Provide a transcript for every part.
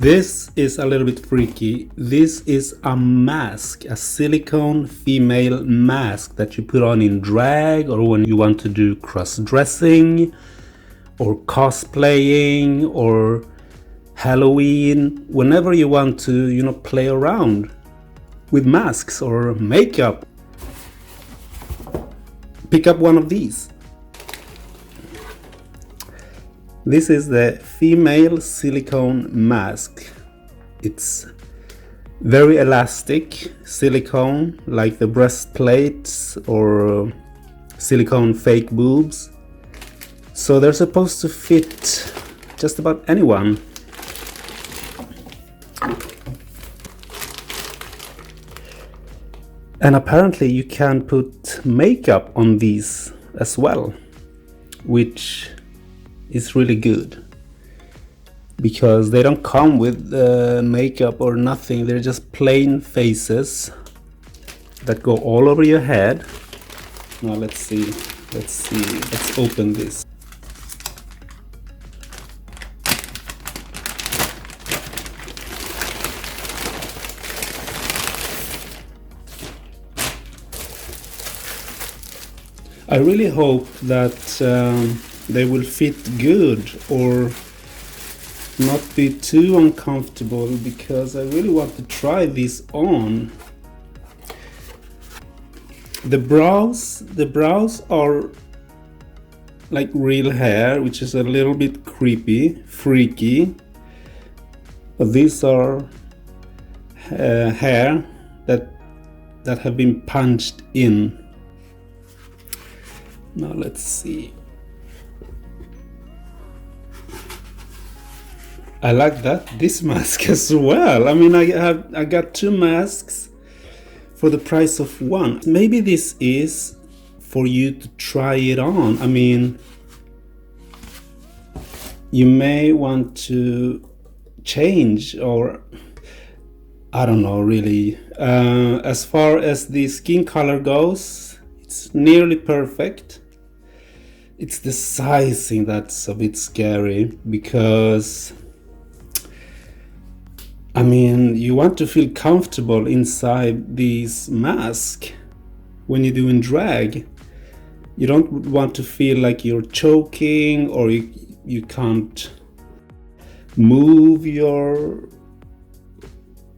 This is a little bit freaky. This is a mask, a silicone female mask that you put on in drag or when you want to do cross-dressing or cosplaying or Halloween, whenever you want to, play around with masks or makeup. Pick up one of these. This is the female silicone mask. It's very elastic silicone, like the breastplates or silicone fake boobs. So they're supposed to fit just about anyone. And apparently you can put makeup on these as well, which is really good because they don't come with makeup or nothing. They're just plain faces that go all over your head. Now let's open this. I really hope that they will fit good or not be too uncomfortable, because I really want to try this on. The brows are like real hair, which is a little bit creepy, freaky. But these are hair that have been punched in. Now let's see. I like this mask as well. I mean, I got two masks for the price of one. Maybe this is for you to try it on. I mean, you may want to change, or I don't know really. As far as the skin color goes, it's nearly perfect. It's the sizing that's a bit scary, because I mean, you want to feel comfortable inside this mask when you're doing drag. You don't want to feel like you're choking, or you can't move your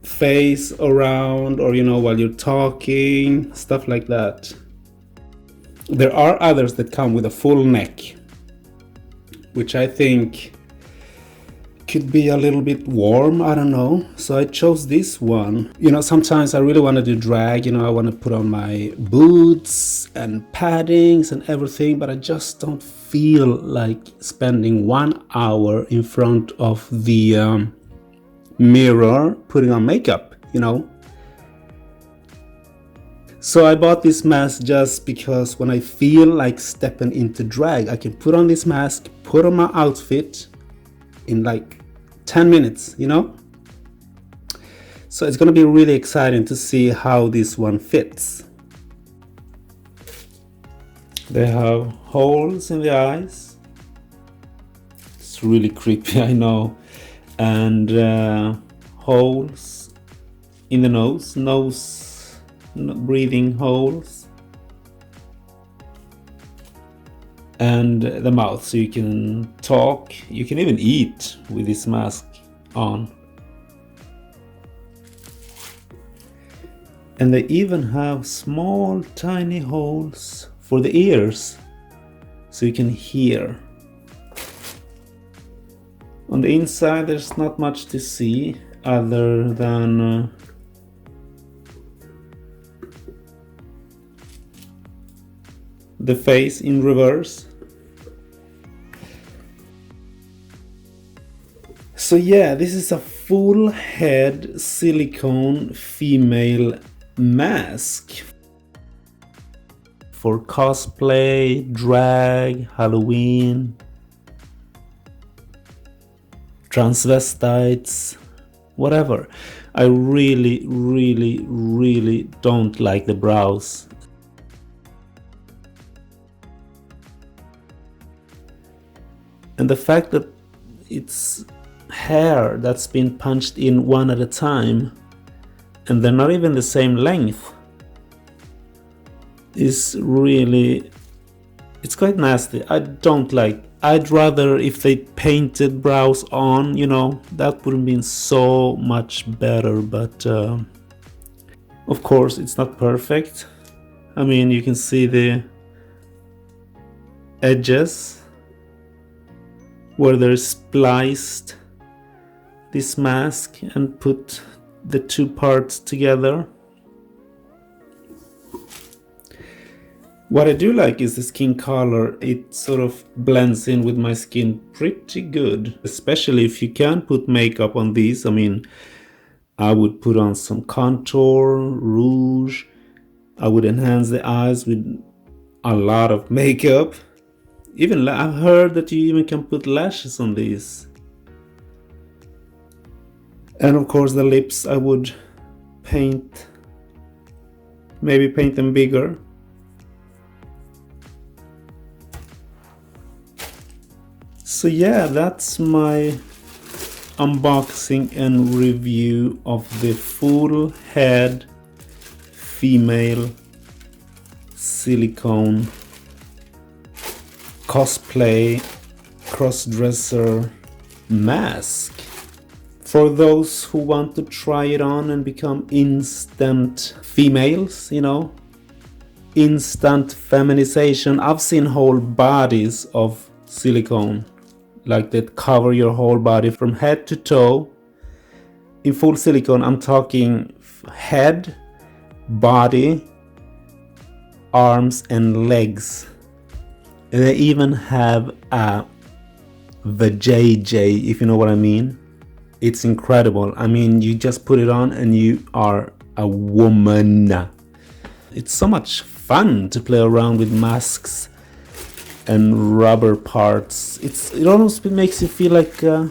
face around, or while you're talking, stuff like that. There are others that come with a full neck, which I think could be a little bit warm, I don't know. So I chose this one. Sometimes I really want to do drag, I want to put on my boots and paddings and everything, but I just don't feel like spending 1 hour in front of the mirror putting on makeup, So I bought this mask just because when I feel like stepping into drag, I can put on this mask, put on my outfit in like 10 minutes, So it's gonna be really exciting to see how this one fits. They have holes in the eyes. It's really creepy, I know. And holes in the nose breathing holes, and the mouth, so you can talk, you can even eat with this mask on. And they even have small tiny holes for the ears, so you can hear. On the inside there's not much to see other than the face in reverse. So yeah, this is a full head silicone female mask for cosplay, drag, Halloween, transvestites, whatever. I really don't like the brows. And the fact that it's hair that's been punched in one at a time, and they're not even the same length, is really, it's quite nasty. I don't like. I'd rather if they painted brows on, you know, that would have been so much better, but of course it's not perfect. I mean, you can see the edges where they're spliced this mask and put the two parts together. What I do like is the skin color. It sort of blends in with my skin pretty good, especially if you can put makeup on these. I mean, I would put on some contour, rouge. I would enhance the eyes with a lot of makeup. Even I've heard that you even can put lashes on these. And of course the lips, I would paint, maybe paint them bigger. So yeah, that's my unboxing and review of the full head female silicone cosplay cross-dresser mask. For those who want to try it on and become instant females, you know, instant feminization. I've seen whole bodies of silicone, like that cover your whole body from head to toe in full silicone. I'm talking head, body, arms and legs. And they even have a vajayjay, if you know what I mean. It's incredible. I mean, you just put it on and you are a woman. It's so much fun to play around with masks and rubber parts. It almost makes you feel like a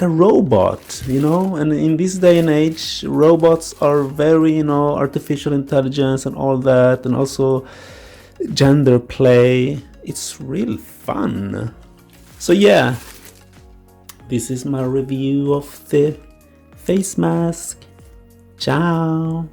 robot, you know. And in this day and age, robots are very, you know, artificial intelligence and all that, and also gender play. It's real fun. So yeah, this is my review of the face mask. Ciao.